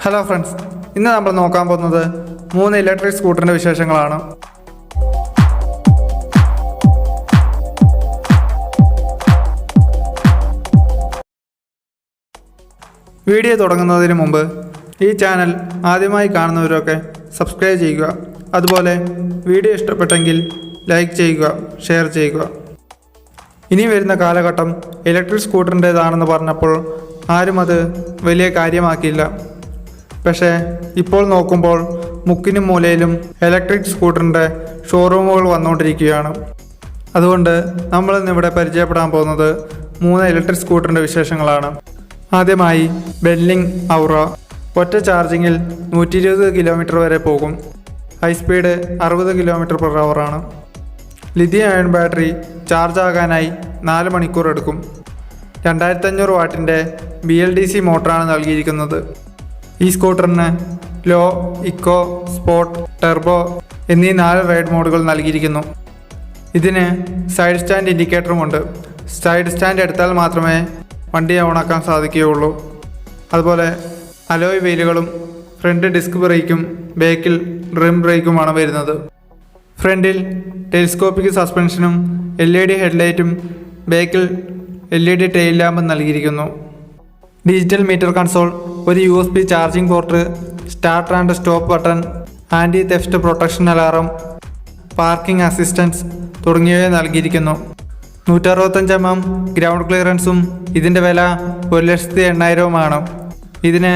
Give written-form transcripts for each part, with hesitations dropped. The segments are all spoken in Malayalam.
ഹലോ ഫ്രണ്ട്സ്, ഇന്ന് നമ്മൾ നോക്കാൻ പോകുന്നത് 3 ഇലക്ട്രിക് സ്കൂട്ടറിൻ്റെ വിശേഷങ്ങളാണ്. വീഡിയോ തുടങ്ങുന്നതിന് മുമ്പ് ഈ ചാനൽ ആദ്യമായി കാണുന്നവരൊക്കെ സബ്സ്ക്രൈബ് ചെയ്യുക. അതുപോലെ വീഡിയോ ഇഷ്ടപ്പെട്ടെങ്കിൽ ലൈക്ക് ചെയ്യുക, ഷെയർ ചെയ്യുക. ഇനി വരുന്ന കാലഘട്ടം ഇലക്ട്രിക് സ്കൂട്ടറിൻ്റേതാണെന്ന് പറഞ്ഞപ്പോൾ ആരും അത് വലിയ കാര്യമാക്കിയില്ല. പക്ഷേ ഇപ്പോൾ നോക്കുമ്പോൾ മുക്കിനും മൂലയിലും ഇലക്ട്രിക് സ്കൂട്ടറിൻ്റെ ഷോറൂമുകൾ വന്നുകൊണ്ടിരിക്കുകയാണ്. അതുകൊണ്ട് നമ്മളിന്നിവിടെ പരിചയപ്പെടാൻ പോകുന്നത് 3 ഇലക്ട്രിക് സ്കൂട്ടറിൻ്റെ വിശേഷങ്ങളാണ്. ആദ്യമായി ബെൻലിംഗ് ഔറ. ഒറ്റ ചാർജിങ്ങിൽ 120 കിലോമീറ്റർ വരെ പോകും. ഹൈ സ്പീഡ് 60 km/h ആണ്. ലിഥിയം അയൺ ബാറ്ററി ചാർജ് ആകാനായി 4 മണിക്കൂർ എടുക്കും. 2500 വാട്ടിൻ്റെ BLDC മോട്ടറാണ് നൽകിയിരിക്കുന്നത്. ഈ സ്കൂട്ടറിന് ലോ, ഇക്കോ, സ്പോർട്ട്, ടെർബോ എന്നീ 4 റൈഡ് മോഡുകൾ നൽകിയിരിക്കുന്നു. ഇതിന് സൈഡ് സ്റ്റാൻഡ് ഇൻഡിക്കേറ്ററുമുണ്ട്. സൈഡ് സ്റ്റാൻഡ് എടുത്താൽ മാത്രമേ വണ്ടി ഓണാക്കാൻ സാധിക്കുകയുള്ളൂ. അതുപോലെ അലോയ് വീലുകളും ഫ്രണ്ട് ഡിസ്ക് ബ്രേക്കും ബാക്കിൽ ഡ്രം ബ്രേക്കുമാണ് വരുന്നത്. ഫ്രണ്ടിൽ ടെലിസ്കോപ്പിക് സസ്പെൻഷനും LED ഹെഡ്ലൈറ്റും ബാക്കിൽ LED ടെയിൽ ലാമ്പും നൽകിയിരിക്കുന്നു. ഡിജിറ്റൽ മീറ്റർ കൺസോൾ, ഒരു USB charging port, start and stop button, anti theft protection alarm, parking assistance തുടങ്ങിയവ നൽകിയിരിക്കുന്നു. 165 mm ഗ്രൗണ്ട് ക്ലിയറൻസും ഇതിൻ്റെ വില 1,80,000 ഇതിന്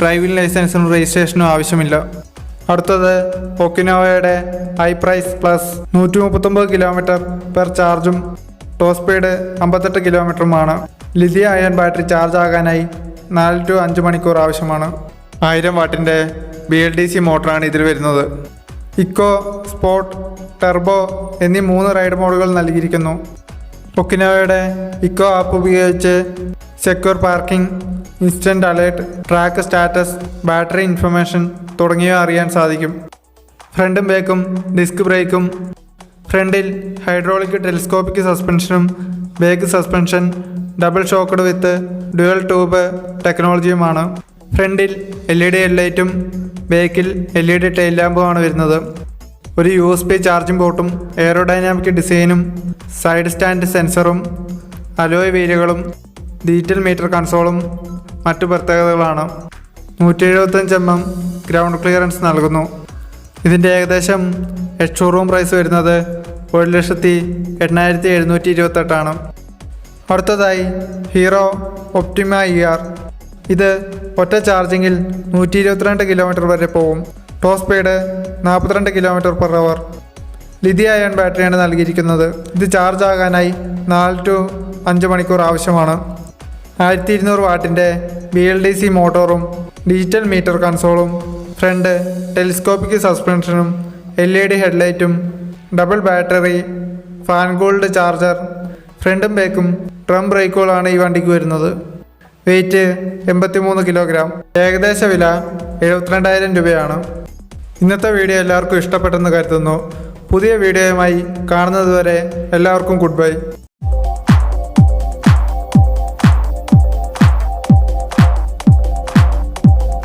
ഡ്രൈവിംഗ് ലൈസൻസും രജിസ്ട്രേഷനും ആവശ്യമില്ല. അടുത്തത് ഒക്കിനോവയുടെ ഹൈ പ്രൈസ് പ്ലസ്. 139 km/h ചാർജും top speed 58 km lithium ion battery charge ആകാനായി 4 to 5 മണിക്കൂർ ആവശ്യമാണ്. 1000 വാട്ടിൻ്റെ BLDC മോട്ടറാണ് ഇതിൽ വരുന്നത്. ഇക്കോ, സ്പോർട്ട്, ടെർബോ എന്നീ 3 റൈഡ് മോഡുകൾ നൽകിയിരിക്കുന്നു. ഒക്കിനോവയുടെ ഇക്കോ ആപ്പ് ഉപയോഗിച്ച് secure parking, instant alert, track status, battery information തുടങ്ങിയവ അറിയാൻ സാധിക്കും. ഫ്രണ്ടും ബാക്കും ഡിസ്ക് ബ്രേക്കും. ഫ്രണ്ടിൽ ഹൈഡ്രോളിക് ടെലിസ്കോപ്പിക് സസ്പെൻഷനും back suspension double shocked with dual tube ടെക്നോളജിയുമാണ്. ഫ്രണ്ടിൽ LED ഹെഡ്ലൈറ്റും ബാക്കിൽ LED ടെയിൽ ലാമ്പുമാണ് വരുന്നത്. ഒരു USB ചാർജിംഗ് പോർട്ടും എയറോഡൈനാമിക് ഡിസൈനും സൈഡ് സ്റ്റാൻഡ് സെൻസറും അലോയ് വീലുകളും ഡിജിറ്റൽ മീറ്റർ കൺസോളും മറ്റു പ്രത്യേകതകളാണ്. 175 mm ഗ്രൗണ്ട് ക്ലിയറൻസ് നൽകുന്നു. ഇതിൻ്റെ ഏകദേശം ഷോറൂം പ്രൈസ് വരുന്നത് 1,08,728. അടുത്തതായി ഹീറോ ഒപ്റ്റിമ ER. ഇത് ഒറ്റ ചാർജിങ്ങിൽ 122 km വരെ പോകും. Top speed 42 km/h. Lithium ion ബാറ്ററിയാണ് നൽകിയിരിക്കുന്നത്. ഇത് ചാർജ് ആകാനായി 4 to 5 മണിക്കൂർ ആവശ്യമാണ്. 1200 വാട്ടിൻ്റെ BLDC മോട്ടോറും ഡിജിറ്റൽ മീറ്റർ കൺസോളും ഫ്രണ്ട് ടെലിസ്കോപ്പിക് സസ്പെൻഷനും LED ഹെഡ്ലൈറ്റും double battery, fan cooled charger, ഫ്രണ്ടും ബാക്കും ഡ്രം ബ്രേക്കുകളാണ് ഈ വണ്ടിക്ക് വരുന്നത്. Weight 83 kg. ഏകദേശ വില 72,000 ഇന്നത്തെ വീഡിയോ എല്ലാവർക്കും ഇഷ്ടപ്പെട്ടെന്ന് കരുതുന്നു. പുതിയ വീഡിയോയുമായി കാണുന്നതുവരെ എല്ലാവർക്കും ഗുഡ് ബൈ.